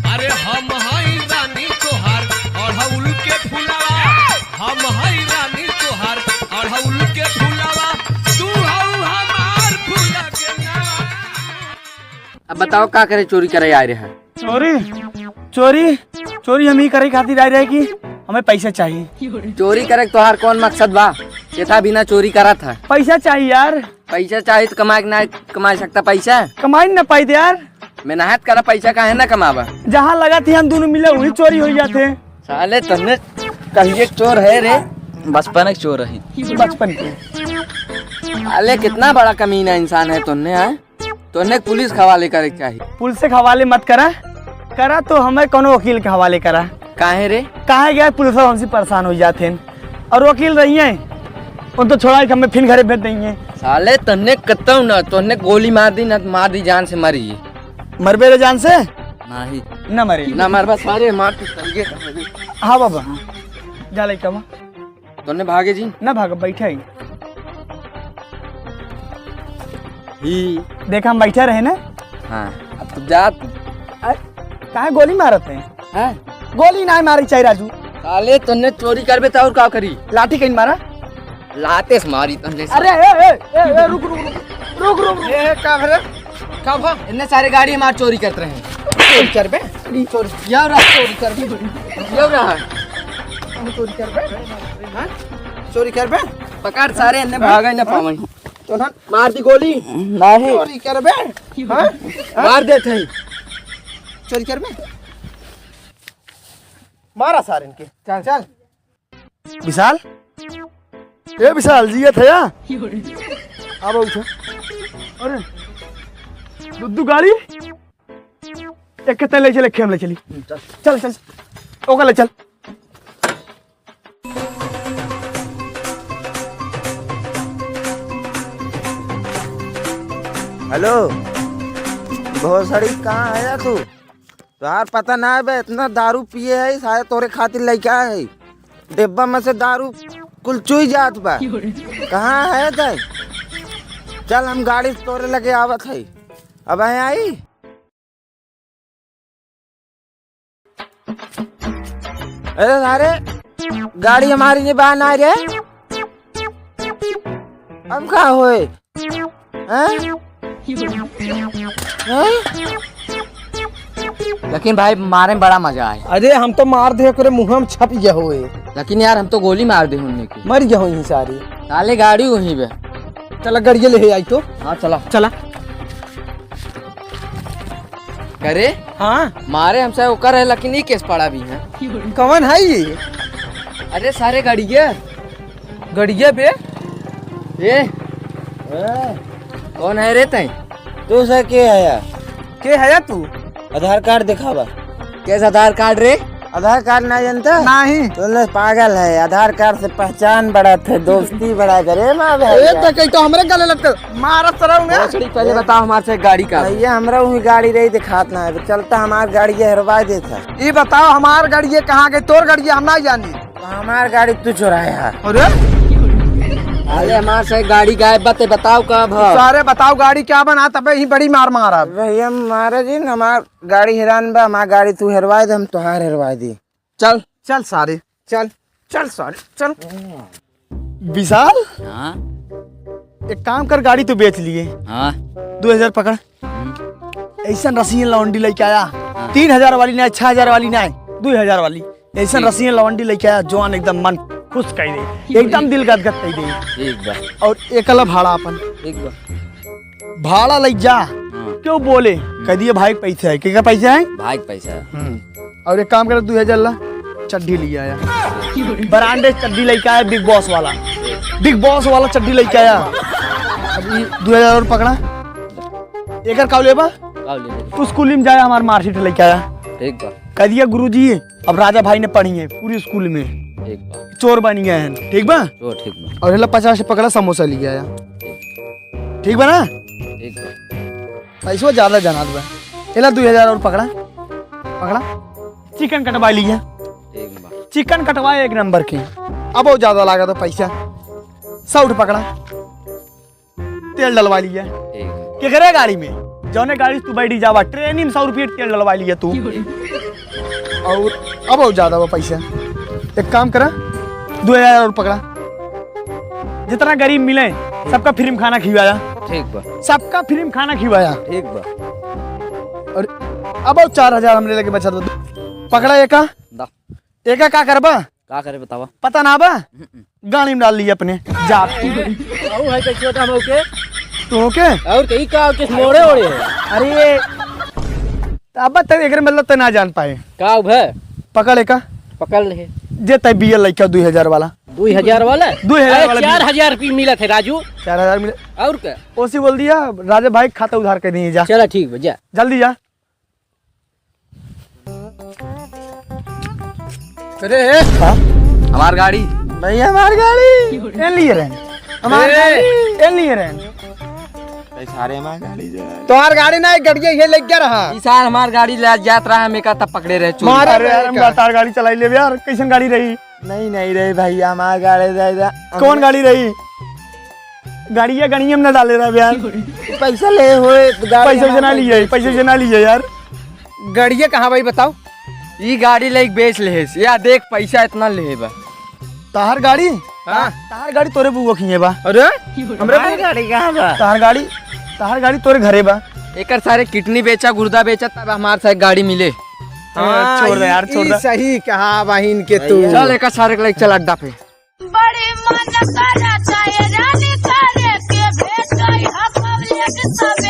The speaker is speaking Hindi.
अरे हम हई रानी तोहार अढ़उल के फुलवा, हम हई रानी तोहार अढ़उल के फुलवा, तू हऊ हमार फूल के नवा। अब बताओ का करे, चोरी करे आए रहे हैं? चोरी हम ही करे खातिर आए रहे कि हमें पैसा चाहिए। चोरी करे तोहार कौन मकसद बा? ये था बिना चोरी करा था। पैसा चाहिए यार। पैसा चाहिए तो कमा के ना कमा सकता पैसा? कमाई न पाई दे यार। मेहनत करा पैसा काहे ना कमावा? जहाँ लगा थी हम दोनों मिले वही चोरी हो जाते। साले तुमने कहिए चोर है रे? बचपन के चोर है। बचपन के। साले कितना बड़ा कमीना इंसान है तुमने। तुमने पुलिस के हवाले करे चाहिए। पुलिस के हवाले मत करा तो हमें कोनो वकील के हवाले करा। काहे रे? काहे गया पुलिस हमसे परेशान हो जाते हैं और वकील रही है उन तो छोड़ा के हमें फिर घरे भेज देंगे। साले तुमने कतौ न तुमने गोली मार दी न मार दी जान से मरी। मरबे रे जान से? नहीं न मरे ना मरबा सारे मार तो चलिए। हाँ बाबा जा लइका बा। तुमने भागे जी न भाग बैठे ही। देखा हम बैठे रहे ना। हाँ अब तो जा तू। काहे गोली मारते हैं? हैं? गोली ना मारी चाहिए राजू। साले तुमने चोरी करबे तो और का करी? लाठी कहीं मारा? लाते से मारी तुमने। अरे ए, रुक ये का भा इतने सारे गाड़ी हमार चोरी करते रहे। चोरी करबे? चोरी यार चोरी करबे यो रहा चोरी करबे? हां चोरी करबे? पकड़ सारे इन्ने भागे न पावन तो ना मार दी गोली। नहीं चोरी करबे? हां मार देते हैं। चोरी करबे? मारा सारे इनके। चल विशाल ए विशाल जी थे या अब उठो। अरे दुद्दू गाड़ी एक कितने ले चले खेम ले चली। चल ओका ले चल। हेलो भोसड़ी कहाँ है तू? यार पता ना है बे इतना दारू पिए है शायद तोरे खातिर लइका है डिब्बा में से दारू कुल चुई जात बा। कहाँ है ते? चल हम गाड़ी तोरे लगे आवत है। अब है आई अरे सारे गाड़ी हमारी ने बहान आ रहे। अब कहाँ होए हैं? लेकिन भाई मारे में बड़ा मजा आया। अरे हम तो मार दे करे मुंह में छप गया होए। लेकिन यार हम तो गोली मार दे उन्हें की। मर गया हो सारी। साले गाड़ी वहीं पे। चला गाड़ी ले आई तो। हाँ चला चला करे। हाँ मारे हमसे ओकर है लेकिन ये केस पड़ा भी है। कौन है ये? अरे सारे गाड़िया पे ये कौन है रे तई? तू से के है? के है तू? आधार कार्ड दिखावा। कैसा आधार कार्ड रे? आधार कार्ड ना जानता? नहीं तो पागल है। आधार कार्ड से पहचान बढ़ा थे दोस्ती बढ़ा करे माँ ए तो कहीं तो हमरे गले लग मारा तरह पहले बताओ हमारे से गाड़ी का। भैया हमरा वही गाड़ी रही दिखात ना है चलता हमार गाड़ी हरवा देता। ये बताओ हमार गाड़ी कहाँ गई? तोर गाड़ी हम ना जानी। तो हमार गाड़ी तू चुराया। अरे अरे हमारे से गाड़ी गायब बते बताओ कब? सारे बताओ गाड़ी क्या बना तबे ही बड़ी मार मारा। भैया महाराज जी हमार गाड़ी हैरान बा। हमार गाड़ी तू हरवा दे हम तुहार हरवा दी। चल सारे चल सारे चल। विशाल हाँ एक काम कर गाड़ी तो बेच लिए। हाँ 2000 पकड़। ऐसा रसियन लौंडी लेके आया 3000 वाली नहीं 6000 वाली नहीं 2000 वाली। ऐसा रसियन लौंडी लेके आया जवान एकदम मन खुश कर दे एकदम दिल गदगद कर दे। ठीक बा और एक अलग भाड़ा अपन ठीक बा। भाड़ा ले जा। क्यों बोले कह दिए भाई पैसा है क्या? पैसा है भाई पैसा और एक काम कर 2000 ला चड्डी लिया आया। ब्रांडेड चड्डी लेके आया बिग बॉस वाला चड्डी लेके आया। अभी 2000 और पकड़ा। एक काव लेबा तू स्कूल में जाया हमारे मार्कशीट लेके आया। ठीक बा कह दिया गुरुजी अब राजा भाई ने पढ़ी है पूरी स्कूल में। ठीक बा चोर बन गए हैं। ठीक बा? तो ठीक बा और 50 पकड़ा समोसा ले आया। ठीक बा ना? ठीक बा पैसा ज्यादा जनात बा। एला 2000 और पकड़ा चिकन कटवा लिया। ठीक बा चिकन कटवाए एक नंबर की। अब बहुत ज्यादा लगा तो पैसा 100 पकड़ा तेल डलवा लिया। ठीक क्या करे गाड़ी में? जौने गाड़ी तू बैठी जावा ट्रेन में 100 रुपये तेल डलवा लिया तू। और अब और ज्यादा वो पैसा, एक काम करा 2000 और पकड़ा, जितना गरीब मिले सबका फ्री में खाना खिलाया, ठीक बा सबका फ्री में खाना खिलाया। ठीक बा। और अब और 4000 हमने लेके बचा दो। पकड़ा एका दा एका का करबा का करे बतावा। पता ना बा, गाड़ी में डाल लिया अपने जा और है कैसे होता हम ओके तो के। और कई का किस मोड़े ओड़े है। अरे अब तक एक मतलब तो ना जान पाए। का है पकड़ एका पकड़ ले जे तय बियल लइका 2000 वाला 2000 वाला 2000 वाला 4000 रुपये मिला थे राजू। 4000 मिले। और क्या ओसी बोल दिया राजा भाई खाता उधार कर दिए, जा चला ठीक है जा जल्दी जा। अरे हाँ? हमार गाड़ी भैया हमारी गाड़ी एन लिए रहे, हमारी गाड़ी एन लिए रहे। सारे हमारी गाड़ी जो तुम्हार गाड़ी ना गड़िया ये लेके क्या रहा इस साल हमार गाड़ी ले जात रहा है मेका तब पकड़े रहे चोर। मारे अरे यार हम तार गाड़ी चलाई ले यार, कैसन गाड़ी रही? नहीं रही भैया, हमारी गाड़ी जाएगा। कौन गाड़ी रही? गाड़िया गणिया में न डाले रहा यार, पैसा ले हुए पैसे जना लिए, पैसे जना लिए यार। गाड़िया कहाँ भाई बताओ? ई गाड़ी ले बेच ले या देख पैसा इतना ले बा। तार गाड़ी हाँ तार गाड़ी तोरे बुआ खिए बा। अरे हमारी गाड़ी कहाँ बा? तार गाड़ी तोरे घरे बा। एकर सारे किडनी बेचा गुर्दा बेचा तब हमारे साथ गाड़ी मिले। छोड़ दे यार, छोड़ दे। सही कहा बहिन के तू। चल एकर सारे के लेके चल अड्डा पे। बड़ी मन करता है रानी करे के भेट गई हम पब्लिक सब